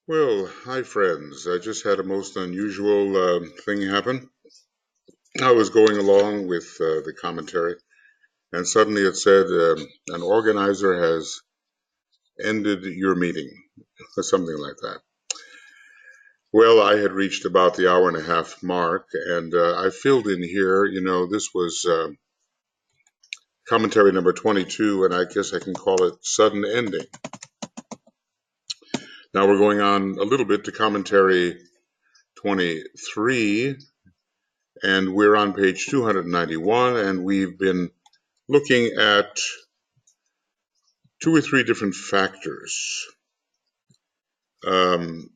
Well, hi friends. I just had a most unusual thing happen. I was going along with the commentary, and suddenly it said an organizer has ended your meeting, or something like that. Well, I had reached about the hour and a half mark, and I filled in here. This was commentary number 22, and I guess I can call it sudden ending. Now we're going on a little bit to commentary 23. And we're on page 291, and we've been looking at two or three different factors. That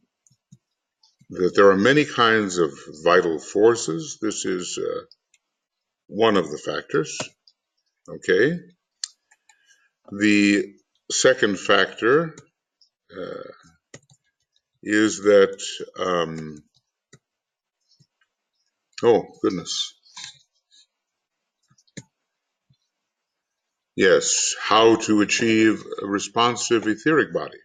there are many kinds of vital forces. This is one of the factors. Okay. The second factor is that, oh, goodness. Yes, how to achieve a responsive etheric body.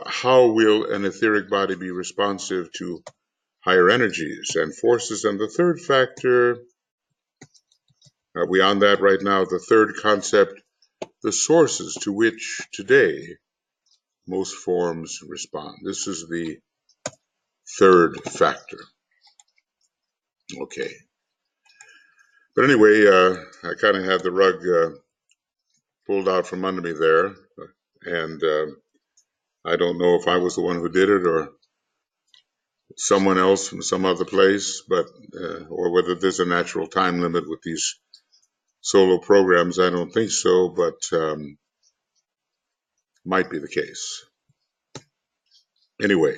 How will an etheric body be responsive to higher energies and forces? And the third factor, are we on that right now? The third concept, the sources to which today most forms respond. This is the third factor. Okay. But anyway, I kind of had the rug pulled out from under me there. And I don't know if I was the one who did it or someone else from some other place, but or whether there's a natural time limit with these solo programs. I don't think so, but might be the case. Anyway,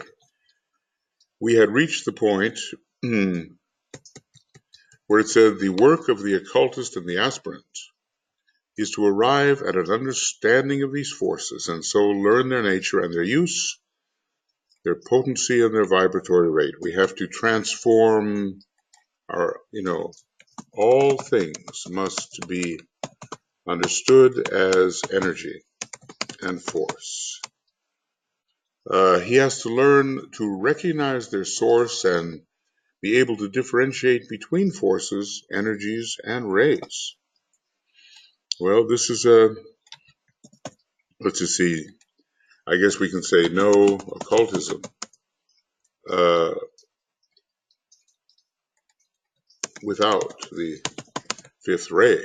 we had reached the point where it said the work of the occultist and the aspirant is to arrive at an understanding of these forces and so learn their nature and their use, their potency and their vibratory rate. We have to transform our, all things must be understood as energy and force. He has to learn to recognize their source and be able to differentiate between forces, energies, and rays. Well, this is let's just see, I guess we can say no occultism without the fifth ray,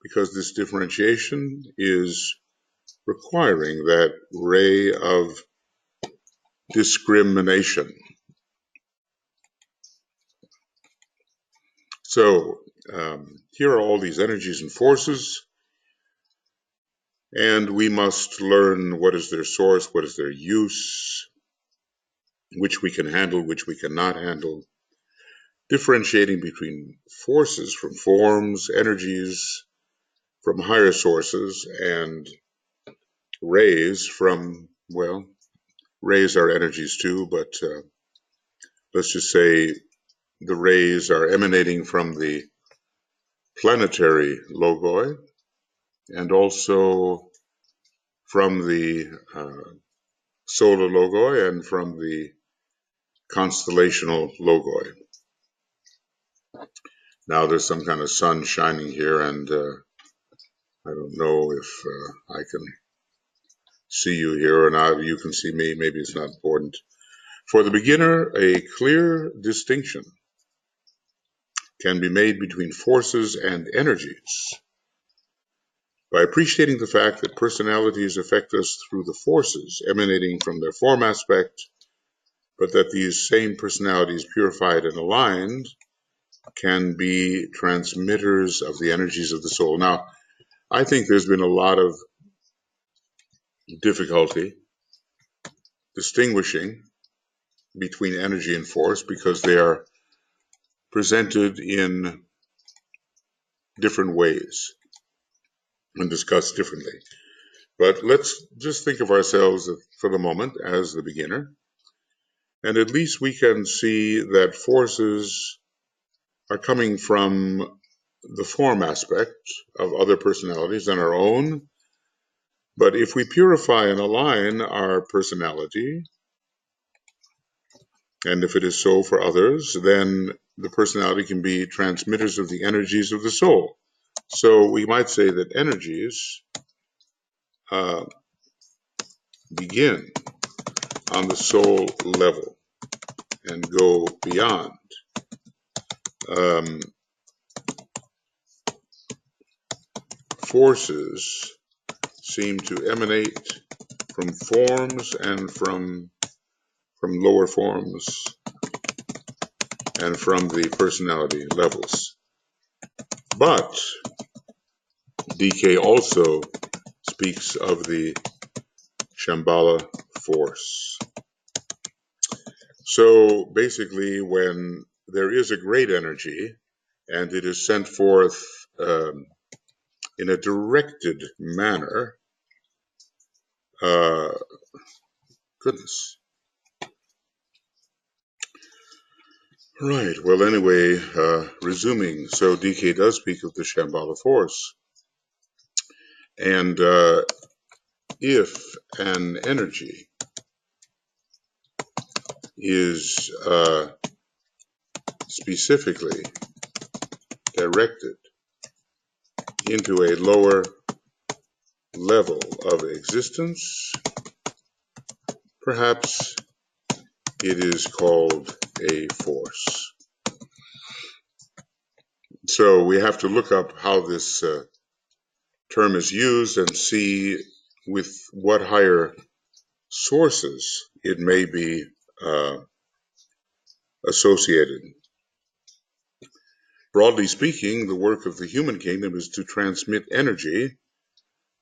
because this differentiation is requiring that ray of discrimination. So here are all these energies and forces, and we must learn what is their source, what is their use, which we can handle, which we cannot handle, differentiating between forces from forms, energies from higher sources, and rays from, well, rays are energies too, but let's just say the rays are emanating from the planetary logoi and also from the solar logoi and from the constellational logoi. Now there's some kind of sun shining here, and I don't know if I can see you here or not. You can see me. Maybe it's not important. For the beginner, a clear distinction can be made between forces and energies. By appreciating the fact that personalities affect us through the forces emanating from their form aspect, but that these same personalities, purified and aligned, can be transmitters of the energies of the soul. Now, I think there's been a lot of difficulty distinguishing between energy and force because they are presented in different ways and discussed differently. But let's just think of ourselves for the moment as the beginner, and at least we can see that forces are coming from the form aspect of other personalities and our own, But if we purify and align our personality, and if it is so for others, then the personality can be transmitters of the energies of the soul. So we might say that energies begin on the soul level and go beyond. Forces seem to emanate from forms and from lower forms and from the personality levels. But DK also speaks of the Shambhala force. So basically, when there is a great energy and it is sent forth in a directed manner, goodness. Right, well, anyway, resuming, so DK does speak of the Shambhala force. And if an energy is specifically directed into a lower level of existence, perhaps it is called a force. So we have to look up how this term is used and see with what higher sources it may be associated. Broadly speaking, the work of the human kingdom is to transmit energy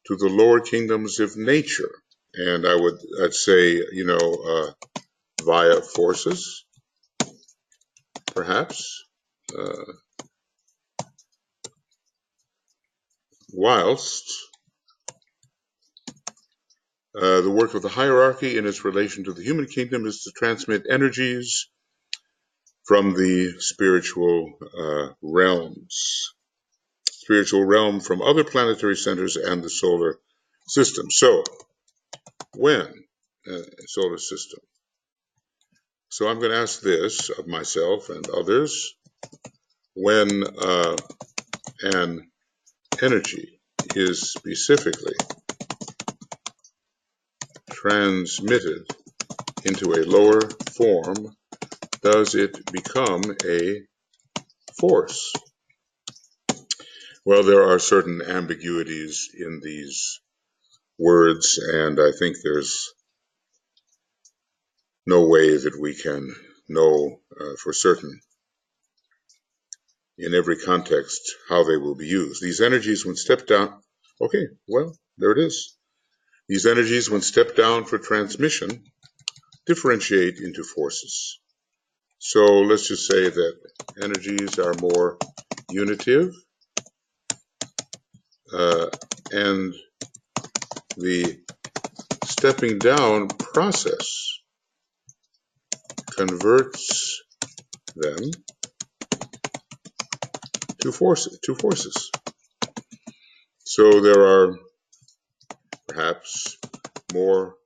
to the lower kingdoms of nature. And I'd say, via forces, perhaps, whilst the work of the hierarchy in its relation to the human kingdom is to transmit energies from the spiritual realm from other planetary centers and the solar system. So, when solar system? So I'm going to ask this of myself and others: when an energy is specifically transmitted into a lower form, does it become a force? Well, there are certain ambiguities in these words, and I think there's no way that we can know for certain in every context how they will be used. These energies, when stepped down, okay, well, there it is. These energies, when stepped down for transmission, differentiate into forces. So let's just say that energies are more unitive, and the stepping down process converts them to forces. So there are perhaps more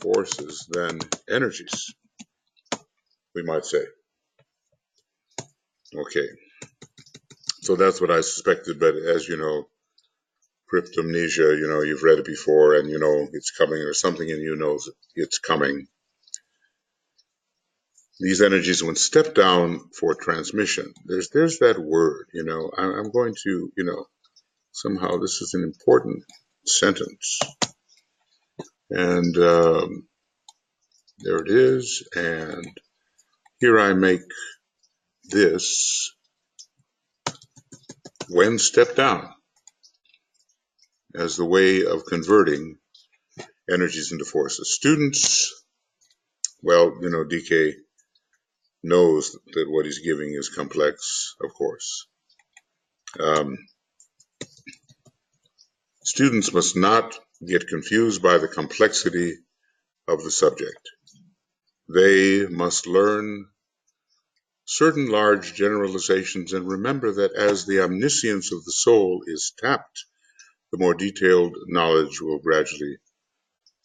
forces than energies, we might say. Okay, so that's what I suspected, but as you know, cryptomnesia, you've read it before and you know it's coming, or something in you knows it's coming. These energies, when stepped down for transmission, there's that word, I'm going to, somehow this is an important sentence. And there it is. And here I make this: when stepped down, as the way of converting energies into forces. Students, well, DK knows that what he's giving is complex, of course. Students must not get confused by the complexity of the subject. They must learn certain large generalizations and remember that as the omniscience of the soul is tapped, the more detailed knowledge will gradually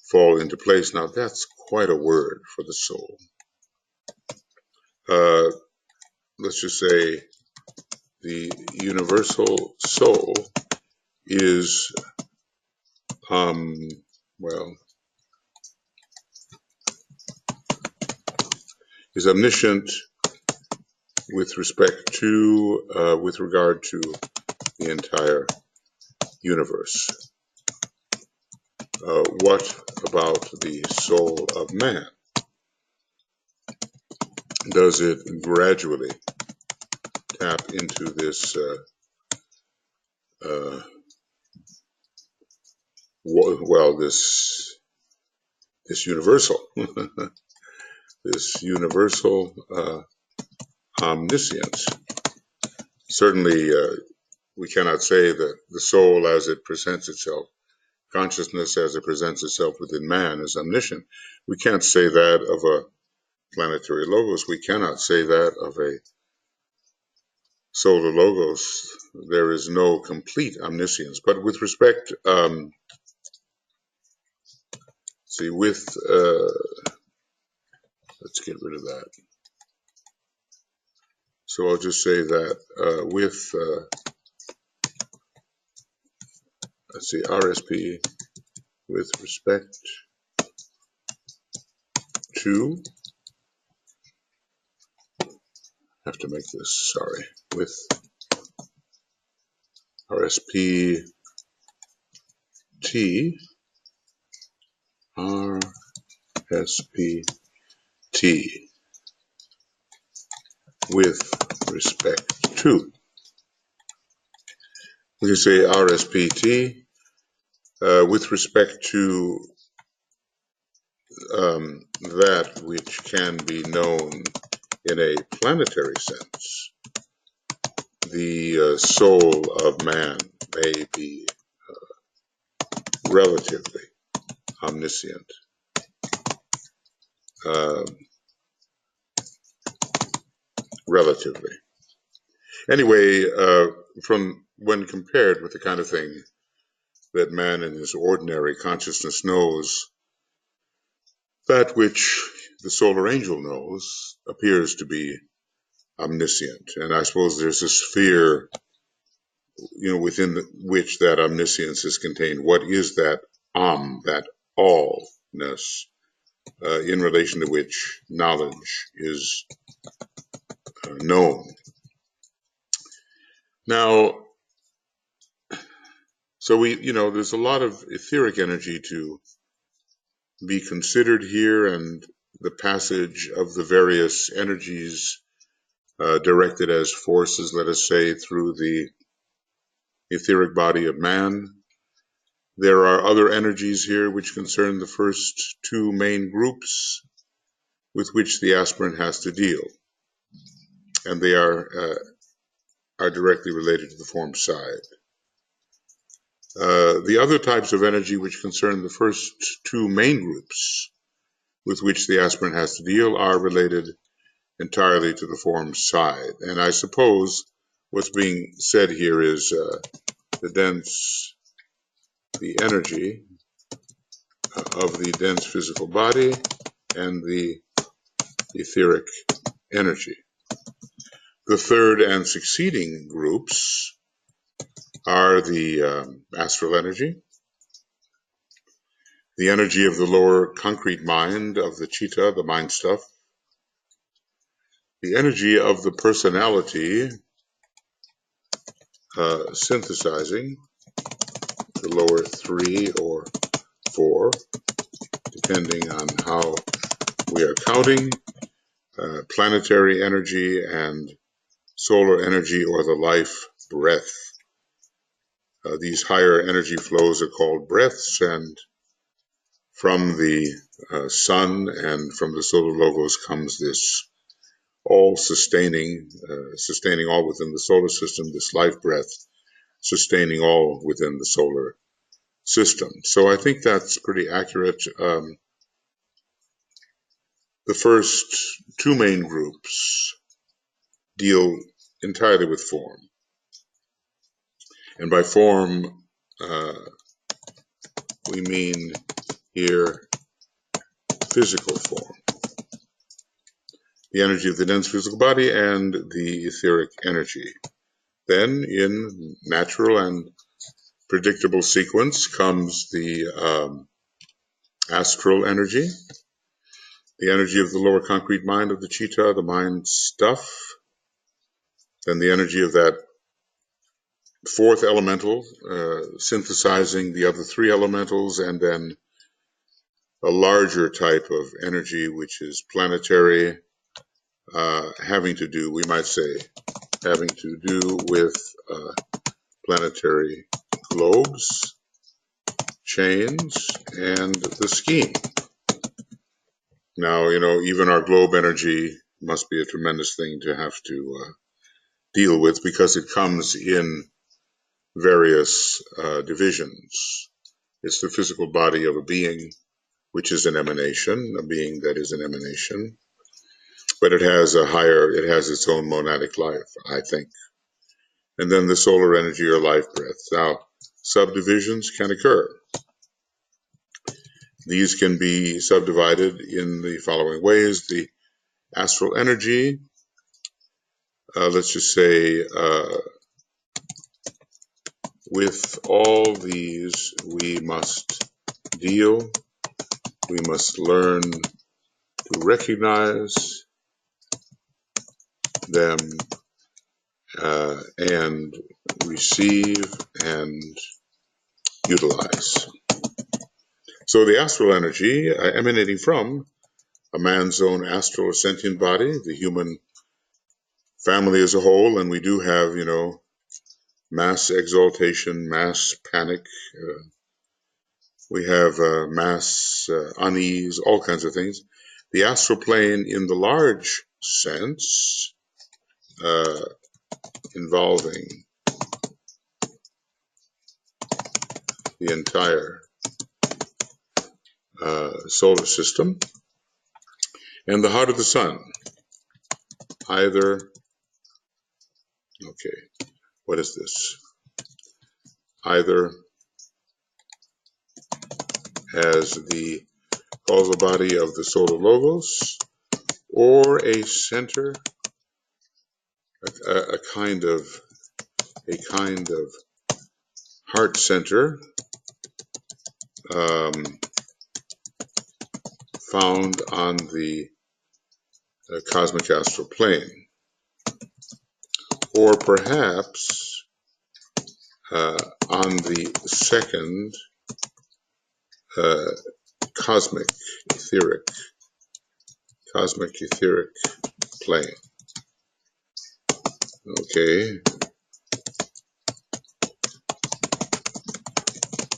fall into place. Now, that's quite a word for the soul. Let's just say the universal soul is, well, is omniscient with respect to, with regard to the entire universe. What about the soul of man? Does it gradually tap into this, this universal, this universal omniscience? Certainly, we cannot say that the soul as it presents itself, consciousness as it presents itself within man, is omniscient. We can't say that of a planetary logos. We cannot say that of a solar logos. There is no complete omniscience. But with respect, let's get rid of that. So I'll just say that RSP with respect to, I have to make this, sorry, with RSP T, with respect to. We can say RSPT with respect to that which can be known in a planetary sense. The soul of man may be relatively omniscient. Relatively. Anyway, from when compared with the kind of thing that man in his ordinary consciousness knows, that which the solar angel knows appears to be omniscient. And I suppose there's a sphere, within which that omniscience is contained. What is that that allness, in relation to which knowledge is known? Now, so there's a lot of etheric energy to be considered here, and the passage of the various energies directed as forces, let us say, through the etheric body of man. There are other energies here which concern the first two main groups with which the aspirant has to deal, and they are directly related to the form side. The other types of energy which concern the first two main groups with which the aspirant has to deal are related entirely to the form side. And I suppose what's being said here is the energy of the dense physical body and the etheric energy. The third and succeeding groups are the astral energy, the energy of the lower concrete mind of the chitta, the mind stuff, the energy of the personality synthesizing the lower 3 or 4, depending on how we are counting, planetary energy and solar energy, or the life breath. These higher energy flows are called breaths, and from the sun and from the solar logos comes this all sustaining all within the solar system, this life breath sustaining all within the solar system. So I think that's pretty accurate. The first two main groups deal entirely with form. And by form, we mean here physical form, the energy of the dense physical body and the etheric energy. Then, in natural and predictable sequence, comes the astral energy, the energy of the lower concrete mind of the cheetah, the mind stuff, then the energy of that fourth elemental, synthesizing the other three elementals, and then a larger type of energy, which is planetary, having to do, we might say, having to do with planetary globes, chains, and the scheme. Now, even our globe energy must be a tremendous thing to have to deal with, because it comes in various divisions. It's the physical body of a being, which is an emanation, a being that is an emanation, but it has its own monadic life, I think. And then the solar energy or life breath. Now, subdivisions can occur. These can be subdivided in the following ways. The astral energy, let's just say, with all these we must deal, we must learn to recognize them and receive and utilize. So the astral energy emanating from a man's own astral or sentient body, the human family as a whole, and we do have, mass exaltation, mass panic, we have mass unease, all kinds of things. The astral plane in the large sense, involving the entire solar system, and the heart of the sun, either, what is this? Either as the causal body of the solar logos, or a center, a kind of heart center, found on the cosmic astral plane, or perhaps on the second cosmic etheric plane.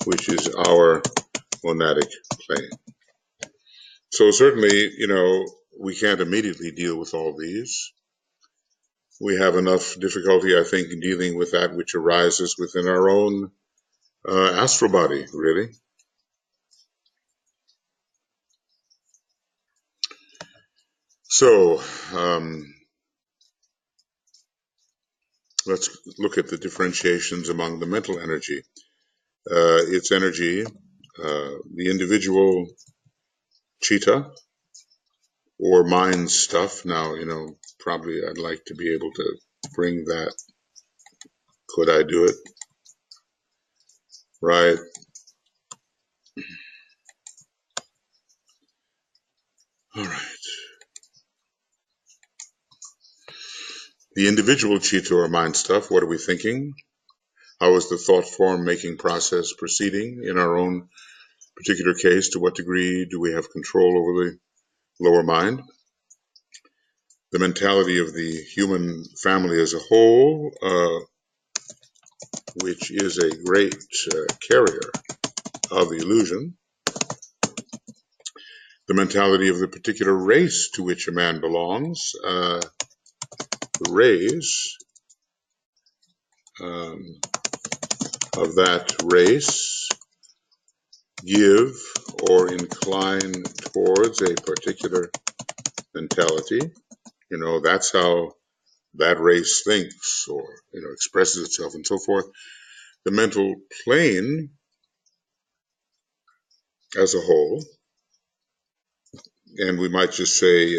Which is our monadic plane. So certainly, we can't immediately deal with all these. We have enough difficulty, I think, in dealing with that which arises within our own astral body, really. So, let's look at the differentiations among the mental energy. Its energy, the individual cheetah, or mind stuff. Now, probably I'd like to be able to bring that. Could I do it? Right. All right. The individual cheetah or mind stuff, what are we thinking? How is the thought form making process proceeding in our own particular case? To what degree do we have control over the lower mind? The mentality of the human family as a whole, which is a great carrier of illusion. The mentality of the particular race to which a man belongs, the rays of that race give or incline towards a particular mentality. That's how that race thinks or expresses itself and so forth. the mental plane as a whole, and we might just say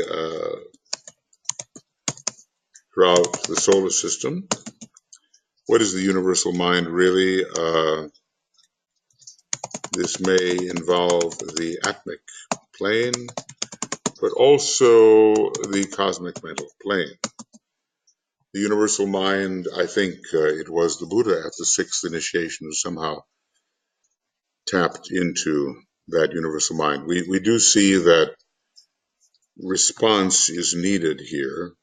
throughout the solar system. What is the universal mind really? This may involve the atmic plane, but also the cosmic mental plane. The universal mind, I think it was the Buddha at the sixth initiation who somehow tapped into that universal mind. We do see that response is needed here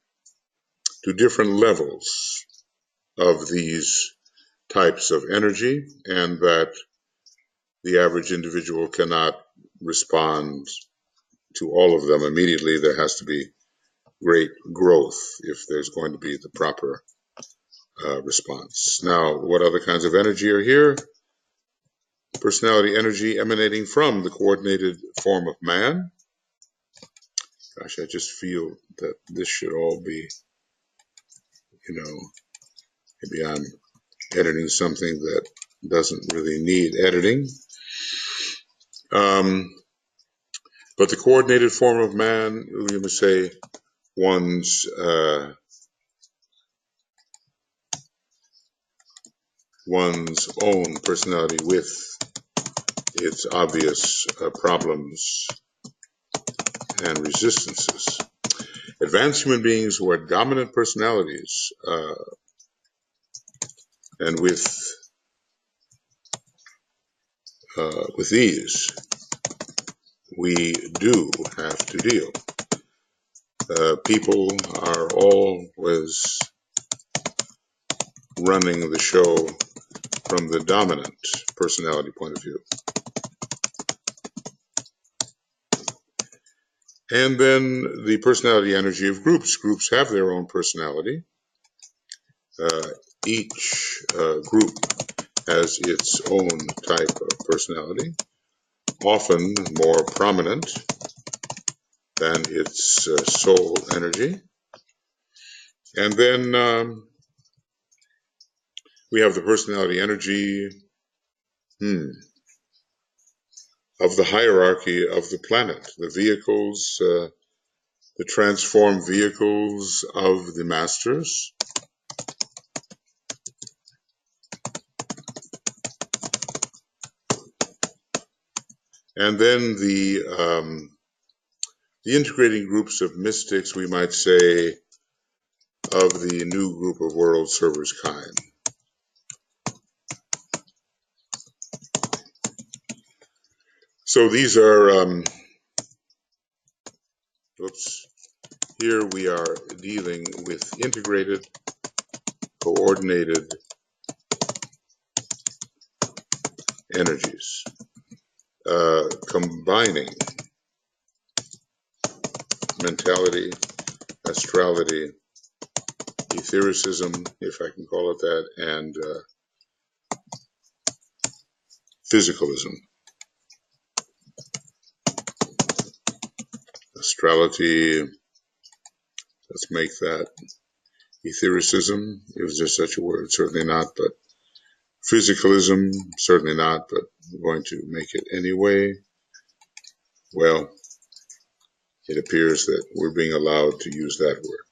to different levels of these types of energy, and that the average individual cannot respond to all of them immediately. There has to be great growth if there's going to be the proper response. Now, what other kinds of energy are here? Personality energy emanating from the coordinated form of man. Gosh, I just feel that this should all be, maybe I'm editing something that doesn't really need editing. But the coordinated form of man, we must say, one's own personality with its obvious problems and resistances. Advanced human beings who are dominant personalities, and with these, we do have to deal. People are always running the show from the dominant personality point of view. And then the personality energy of groups. Groups have their own personality. Each group has its own type of personality, often more prominent than its soul energy. And then we have the personality energy of the hierarchy of the planet, the vehicles, the transformed vehicles of the masters. And then the integrating groups of mystics, we might say, of the new group of world servers kind. So these are, here we are dealing with integrated, coordinated energies, combining mentality, astrality, ethericism, if I can call it that, and physicalism. Astrality, let's make that ethericism. Is there such a word? Certainly not, but physicalism, certainly not, but I'm going to make it anyway. Well, it appears that we're being allowed to use that word.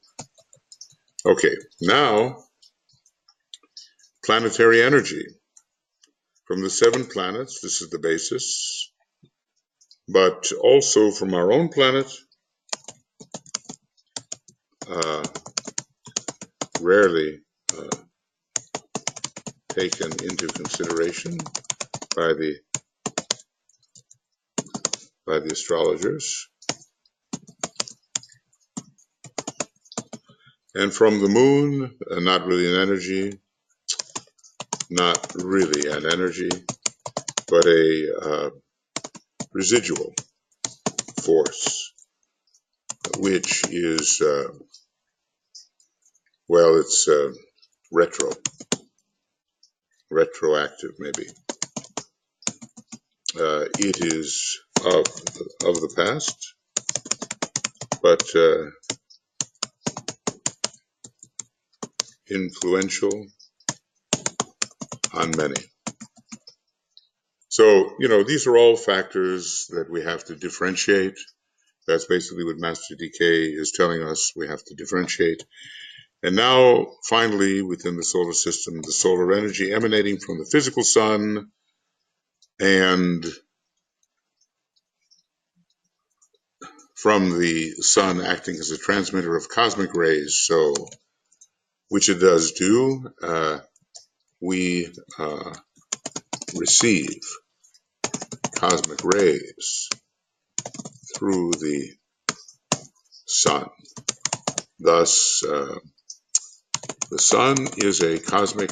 Okay, now, planetary energy. From the 7 planets, this is the basis, but also from our own planet, rarely taken into consideration by the astrologers. And from the moon, not really an energy, but a residual force, which is, well, it's retroactive maybe. It is of the past, but influential, on many. So, these are all factors that we have to differentiate. That's basically what Master DK is telling us. We have to differentiate. And now, finally, within the solar system, the solar energy emanating from the physical sun and from the sun acting as a transmitter of cosmic rays. So, which it does do, we receive cosmic rays through the sun. Thus, the sun is a cosmic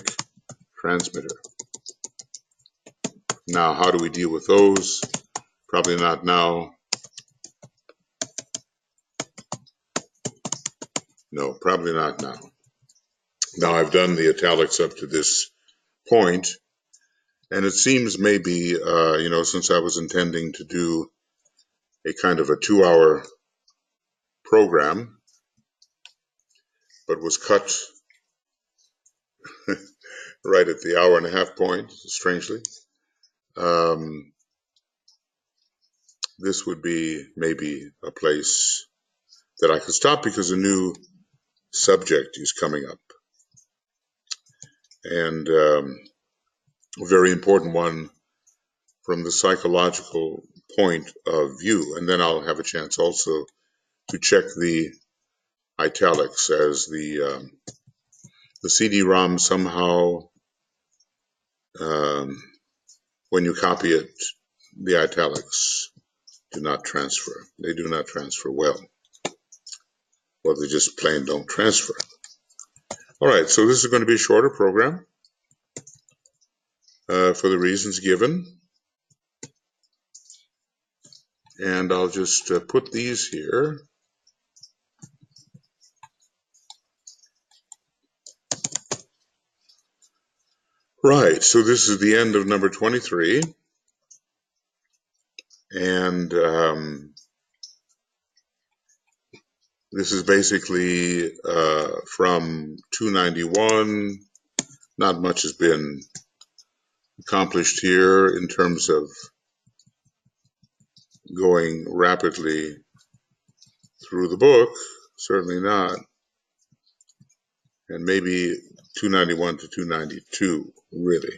transmitter. Now, how do we deal with those? Probably not now. No, probably not now. Now, I've done the italics up to this point, and it seems maybe, since I was intending to do a kind of a 2-hour program, but was cut right at the hour and a half point, strangely. This would be maybe a place that I could stop because a new subject is coming up. And a very important one from the psychological point of view. And then I'll have a chance also to check the italics as the CD-ROM somehow, when you copy it, the italics do not transfer. They do not transfer well. Or they just plain don't transfer. All right, so this is going to be a shorter program for the reasons given. And I'll just put these here. Right, so this is the end of number 23. And this is basically from 291. Not much has been accomplished here in terms of going rapidly through the book. Certainly not. And maybe 291 to 292, really.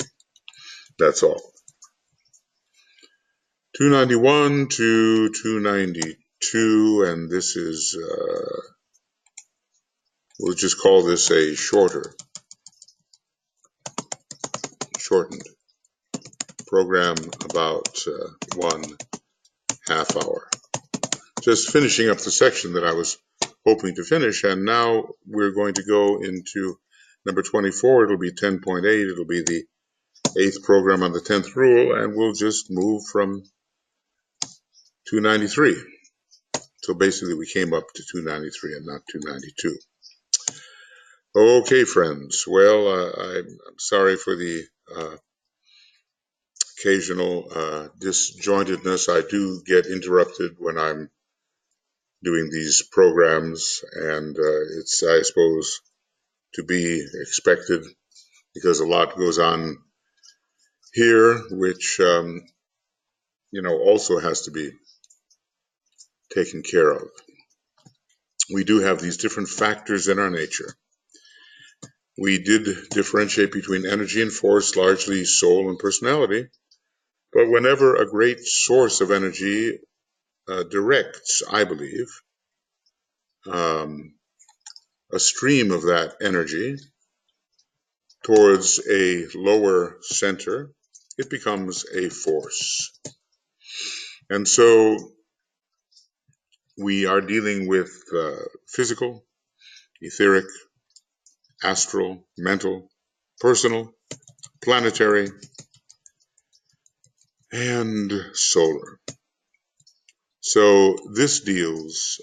That's all. 291 to 292, and this is, we'll just call this a shortened program, about 1/2 hour. Just finishing up the section that I was hoping to finish, and now we're going to go into number 24. It'll be 10.8. It'll be the 8th program on the 10th rule, and we'll just move from 293. So basically we came up to 293 and not 292. Okay, friends. Well, I'm sorry for the occasional disjointedness. I do get interrupted when I'm doing these programs, and it's, I suppose, to be expected because a lot goes on here, which, also has to be taken care of. We do have these different factors in our nature. We did differentiate between energy and force, largely soul and personality. But whenever a great source of energy directs, I believe, a stream of that energy towards a lower center, it becomes a force. And so we are dealing with physical, etheric, astral, mental, personal, planetary, and solar. So this deals,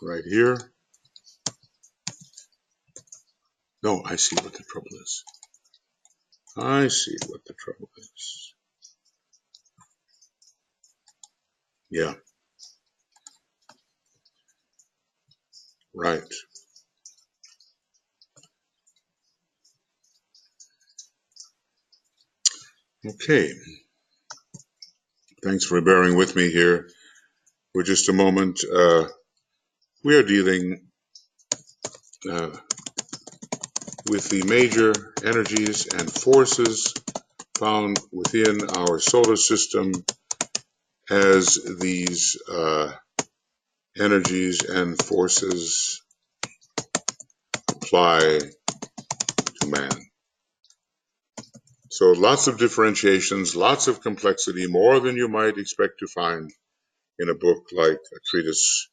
right here. No, I see what the trouble is. I see what the trouble is. Yeah. Right. Okay. Thanks for bearing with me here for just a moment. We are dealing uh, with the major energies and forces found within our solar system as these energies and forces apply to man. So lots of differentiations, lots of complexity, more than you might expect to find in a book like a treatise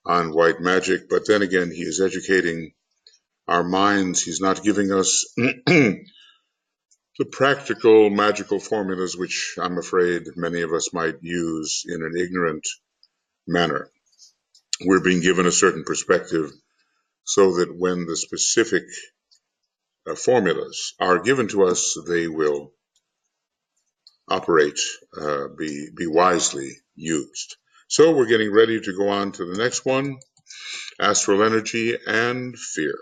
on white magic. But then again, he is educating our minds. He's not giving us the practical magical formulas which I'm afraid many of us might use in an ignorant manner. We're being given a certain perspective so that when the specific formulas are given to us, they will operate, be wisely used. So we're getting ready to go on to the next one, astral energy and fear.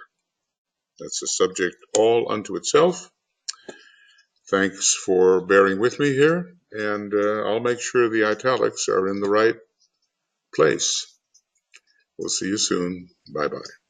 That's a subject all unto itself. Thanks for bearing with me here, and I'll make sure the italics are in the right place. We'll see you soon. Bye-bye.